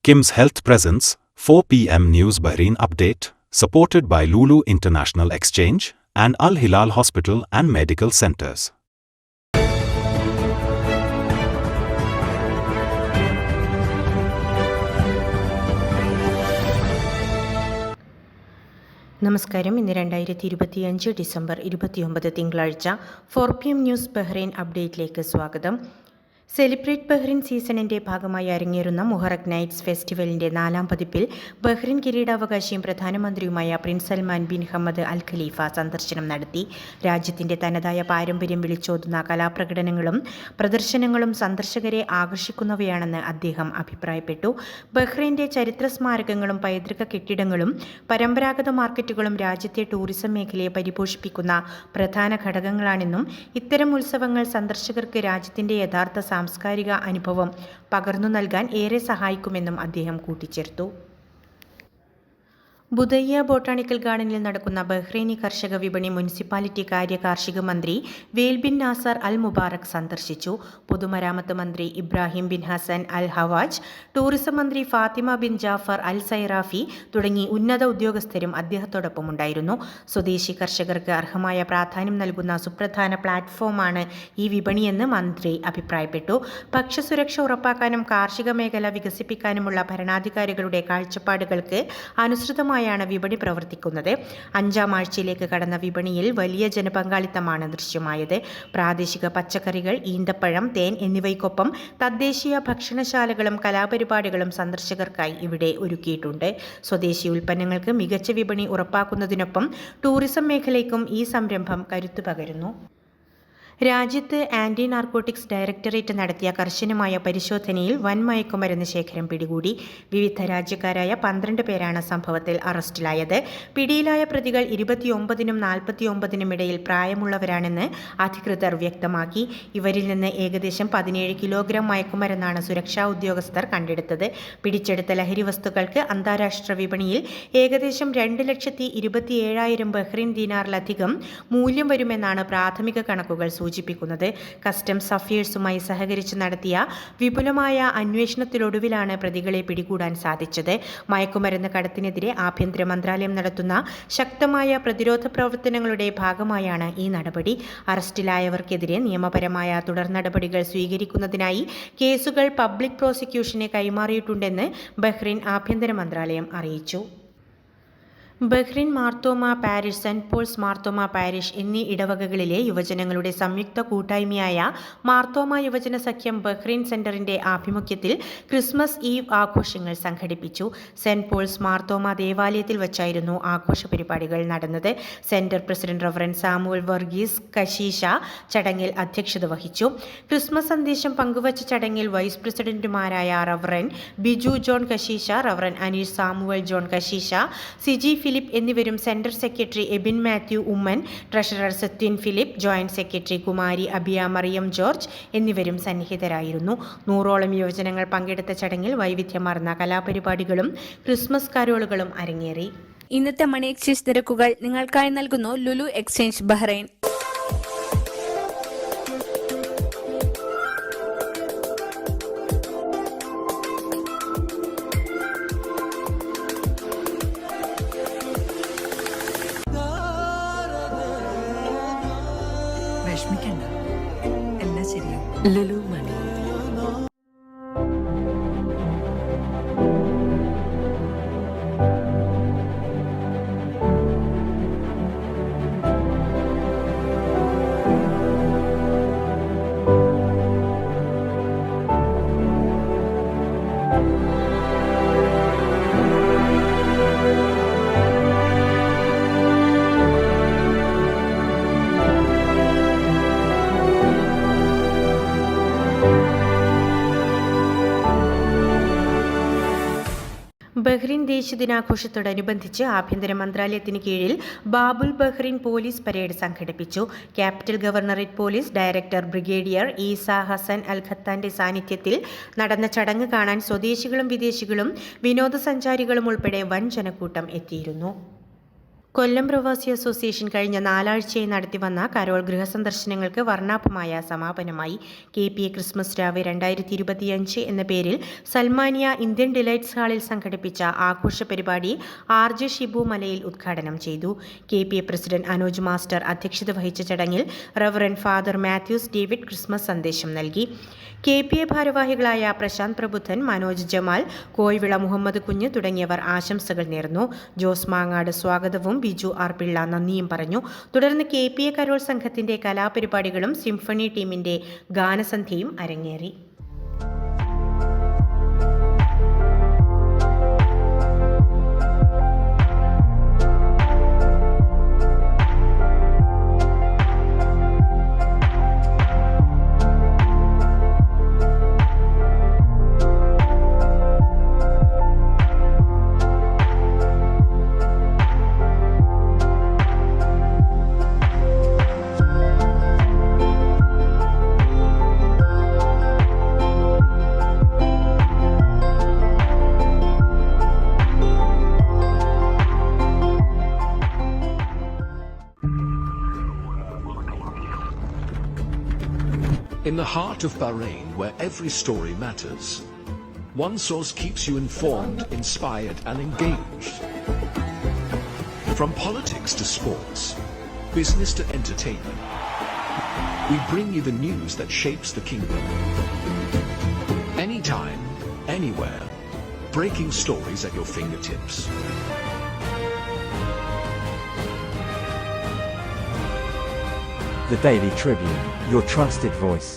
Kim's Health presents 4 p.m. News Bahrain Update, supported by Lulu International Exchange and Al Hilal Hospital and Medical Centers. നമസ്കാരം. ഇന്ന് 2025 December 29 തിങ്കളാഴ്ച 4 PM news Bahrain അപ്ഡേറ്റിലേക്ക് സ്വാഗതം. Celebrate Bahrain സീസണിന്റെ ഭാഗമായി അരങ്ങേറുന്ന Muharraq nights ഫെസ്റ്റിവലിന്റെ 4ാം പതിപ്പിൽ ബഹ്റിൻ കിരീടാവകാശിയും പ്രധാനമന്ത്രിയുമായ prince Salman bin Hamad Al Khalifa സന്ദർശനം നടത്തി. രാജ്യത്തിന്റെ തനതായ പാരമ്പര്യം വിളിച്ചോതുന്ന കലാപ്രകടനങ്ങളും പ്രദർശനങ്ങളും സന്ദർശകരെ ആകർഷിക്കുന്നവയാണെന്ന് അദ്ദേഹം അഭിപ്രായപ്പെട്ടു. ബഹ്റൈന്റെ ചരിത്ര സ്മാരകങ്ങളും പൈതൃക കെട്ടിടങ്ങളും പരമ്പരാഗത മാർക്കറ്റുകളും രാജ്യത്തെ ടൂറിസം മേഖലയെ പരിപോഷിപ്പിക്കുന്ന പ്രധാന ഘടകങ്ങളാണെന്നും ഇത്തരം ഉത്സവങ്ങൾ സന്ദർശകർക്ക് രാജ്യത്തിന്റെ യഥാർത്ഥ സാംസ്കാരിക അനുഭവം പകർന്നു നൽകാൻ ഏറെ സഹായിക്കുമെന്നും അദ്ദേഹം കൂട്ടിച്ചേർത്തു. ബുദയ്യ ബോട്ടാണിക്കൽ ഗാർഡനിൽ നടക്കുന്ന ബഹ്റൈനി കർഷക വിപണി മുനിസിപ്പാലിറ്റി കാര്യ കാർഷിക മന്ത്രി വേൽ ബിൻ നാസർ അൽ മുബാറക് സന്ദർശിച്ചു. പൊതുമരാമത്ത് മന്ത്രി ഇബ്രാഹിം ബിൻ ഹസൻ അൽ ഹവാജ്, ടൂറിസം മന്ത്രി ഫാത്തിമ ബിൻ ജാഫർ അൽ സൈറാഫി തുടങ്ങി ഉന്നത ഉദ്യോഗസ്ഥരും അദ്ദേഹത്തോടൊപ്പമുണ്ടായിരുന്നു. സ്വദേശി കർഷകർക്ക് അർഹമായ പ്രാധാന്യം നൽകുന്ന സുപ്രധാന പ്ലാറ്റ്ഫോമാണ് ഈ വിപണിയെന്ന് മന്ത്രി അഭിപ്രായപ്പെട്ടു. ഭക്ഷ്യസുരക്ഷ ഉറപ്പാക്കാനും കാർഷിക മേഖല വികസിപ്പിക്കാനുമുള്ള ഭരണാധികാരികളുടെ കാഴ്ചപ്പാടുകൾക്ക് അനുസൃതമായ വിപണി പ്രവർത്തിക്കുന്നത്. 5ാം ആഴ്ചയിലേക്ക് കടന്ന വിപണിയിൽ വലിയ ജനപങ്കാളിത്തമാണ് ദൃശ്യമായത്. പ്രാദേശിക പച്ചക്കറികൾ, ഈന്തപ്പഴം, തേൻ എന്നിവയ്ക്കൊപ്പം തദ്ദേശീയ ഭക്ഷണശാലകളും കലാപരിപാടികളും സന്ദർശകർക്കായി ഇവിടെ ഒരുക്കിയിട്ടുണ്ട്. സ്വദേശി ഉൽപ്പന്നങ്ങൾക്ക് മികച്ച വിപണി ഉറപ്പാക്കുന്നതിനൊപ്പം ടൂറിസം മേഖലയ്ക്കും ഈ സംരംഭം കരുത്തു പകരുന്നു. രാജ്യത്ത് ആന്റി നാർക്കോട്ടിക്സ് ഡയറക്ടറേറ്റ് നടത്തിയ കർശനമായ പരിശോധനയിൽ വൻ മയക്കുമരുന്ന് ശേഖരം പിടികൂടി. വിവിധ രാജ്യക്കാരായ 12 പേരാണ് സംഭവത്തിൽ അറസ്റ്റിലായത്. പിടിയിലായ പ്രതികൾ 29നും 49നും ഇടയിൽ പ്രായമുള്ളവരാണെന്ന് അധികൃതർ വ്യക്തമാക്കി. ഇവരിൽ നിന്ന് ഏകദേശം 17 കിലോഗ്രാം മയക്കുമരുന്നാണ് സുരക്ഷാ ഉദ്യോഗസ്ഥർ കണ്ടെടുത്തത്. പിടിച്ചെടുത്ത ലഹരി വസ്തുക്കൾക്ക് അന്താരാഷ്ട്ര വിപണിയിൽ ഏകദേശം 2,27,000 ബഹ്റിൻ ദീനാറിലധികം മൂല്യം വരുമെന്നാണ് പ്രാഥമിക കണക്കുകൾ സൂചിപ്പിക്കുന്നത്. കസ്റ്റംസ് അഫയേഴ്സുമായി സഹകരിച്ച് നടത്തിയ വിപുലമായ അന്വേഷണത്തിലൊടുവിലാണ് പ്രതികളെ പിടികൂടാൻ സാധിച്ചത്. മയക്കുമരുന്ന് കടത്തിനെതിരെ ആഭ്യന്തര മന്ത്രാലയം നടത്തുന്ന ശക്തമായ പ്രതിരോധ പ്രവർത്തനങ്ങളുടെ ഭാഗമായാണ് ഈ നടപടി. അറസ്റ്റിലായവർക്കെതിരെ നിയമപരമായ തുടർ നടപടികൾ സ്വീകരിക്കുന്നതിനായി കേസുകൾ പബ്ലിക് പ്രോസിക്യൂഷന് കൈമാറിയിട്ടുണ്ടെന്ന് ബഹ്റിൻ ആഭ്യന്തര മന്ത്രാലയം അറിയിച്ചു. Bahrain Marthoma parish, Saint Paul's Marthoma parish എന്നീ ഇടവകകളിലെ യുവജനങ്ങളുടെ സംയുക്ത കൂട്ടായ്മയായ മാർത്തോമ യുവജന സഖ്യം ബഹ്റിൻ സെന്ററിന്റെ ആഭിമുഖ്യത്തിൽ ക്രിസ്മസ് ഈവ് ആഘോഷങ്ങൾ സംഘടിപ്പിച്ചു. സെന്റ് പോൾസ് മാർത്തോമ ദേവാലയത്തിൽ വച്ചായിരുന്നു ആഘോഷ പരിപാടികൾ നടന്നത്. Centre president reverend Samuel Varghese കശീശ ചടങ്ങിൽ അധ്യക്ഷത വഹിച്ചു. ക്രിസ്മസ് സന്ദേശം പങ്കുവച്ച ചടങ്ങിൽ വൈസ് പ്രസിഡന്റുമാരായ റവറൻ ബിജു ജോൺ കശീശ, റവറൻ അനീഷ് സാമുവൽ ജോൺ കശീശ, സിജി ഫിലിപ്പ് എന്നിവരും centre secretary Ebin Mathew Oommen, treasurer Sathyan Philip, joint secretary കുമാരി അബിയ മറിയം ജോർജ് എന്നിവരും സന്നിഹിതരായിരുന്നു. 100ഓളം യുവജനങ്ങൾ പങ്കെടുത്ത ചടങ്ങിൽ വൈവിധ്യമാർന്ന കലാപരിപാടികളും ക്രിസ്മസ് കരോളുകളും അരങ്ങേറി. ഇന്നത്തെ മണി എക്സ്ചേഞ്ച് നിരക്കുകൾ നിങ്ങൾക്കായി നൽകുന്നു ലുലു എക്സ്ചേഞ്ച് ബഹ്റൈൻ. വിഷമിക്കണ്ട, എല്ലാം ശരിയാവും. ലുലു മണി. ബഹ്റിൻ ദേശീയ ദിനാഘോഷത്തോടനുബന്ധിച്ച് ആഭ്യന്തര മന്ത്രാലയത്തിന് കീഴിൽ ബാബുൽ ബഹ്റിൻ പോലീസ് പരേഡ് സംഘടിപ്പിച്ചു. Capital governorate police director brigadier Isa Hasan Al ഖത്താന്റെ സാന്നിധ്യത്തിൽ നടന്ന ചടങ്ങ് കാണാൻ സ്വദേശികളും വിദേശികളും വിനോദസഞ്ചാരികളും ഉൾപ്പെടെ വൻ ജനക്കൂട്ടം എത്തിയിരുന്നു. കൊല്ലം പ്രവാസി അസോസിയേഷൻ കഴിഞ്ഞ 4 ആഴ്ചയായി നടത്തിവന്ന കരോൾ ഗൃഹസന്ദർശനങ്ങൾക്ക് വർണ്ണാഭമായ സമാപനമായി. KPA ക്രിസ്മസ് രാവ് 2025 എന്ന പേരിൽ സൽമാനിയ ഇന്ത്യൻ ഡിലൈറ്റ്സ് ഹാളിൽ സംഘടിപ്പിച്ച ആഘോഷ പരിപാടി RJ ഷിബു മലയിൽ ഉദ്ഘാടനം ചെയ്തു. KPA പ്രസിഡന്റ് അനോജ് മാസ്റ്റർ അധ്യക്ഷത വഹിച്ച ചടങ്ങിൽ reverend father Mathews David Christmas സന്ദേശം നൽകി. KPA ഭാരവാഹികളായ പ്രശാന്ത് പ്രബുദ്ധൻ, മനോജ് ജമാൽ, കോയിവിള മുഹമ്മദ് കുഞ്ഞ് തുടങ്ങിയവർ ആശംസകൾ നേർന്നു. ജോസ് മാങ്ങാട് സ്വാഗതവും ബിജു ആർ പിള്ള നന്ദിയും പറഞ്ഞു. തുടർന്ന് KPA കരോൾ സംഘത്തിന്റെ കലാപരിപാടികളും സിംഫണി ടീമിന്റെ ഗാനസന്ധ്യയും അരങ്ങേറി. In the heart of Bahrain, where every story matters, one source keeps you informed, inspired, and engaged. From politics to sports, business to entertainment, we bring you the news that shapes the kingdom. Anytime, anywhere, breaking stories at your fingertips. The Daily Tribune, your trusted voice.